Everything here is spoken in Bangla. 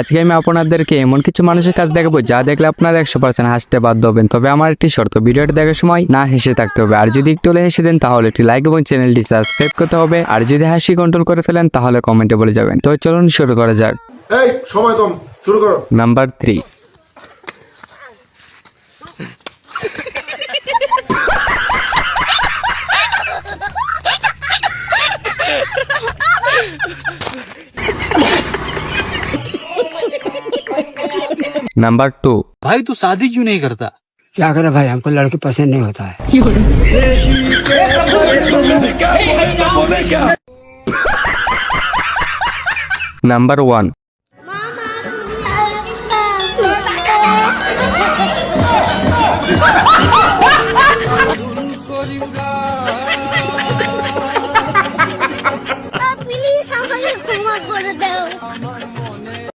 আজকে আমি আপনাদেরকে এমন কিছু মানুষের কাজ দেখাবো যা দেখলে আপনারা 100% হাসতে বাধ্য হবেন। তবে আমার একটি শর্ত, ভিডিওটি দেখার সময় না হেসে থাকতে হবে। আর যদি একটু হেসে দেন তাহলে একটি লাইক এবং চ্যানেলটি সাবস্ক্রাইব করতে হবে। আর যদি হাসি কন্ট্রোল করে ফেলেন তাহলে কমেন্টে বলে যাবেন। তো চলুন শুরু করা যাক। এই সময় কম, শুরু করো। নাম্বার 3। नंबर 2। भाई तू शादी क्यों नहीं करता? क्या करे भाई, हमको लड़की पसंद नहीं होता है। नंबर 1। প্লিজ আমাকে ক্ষমা করে দাও।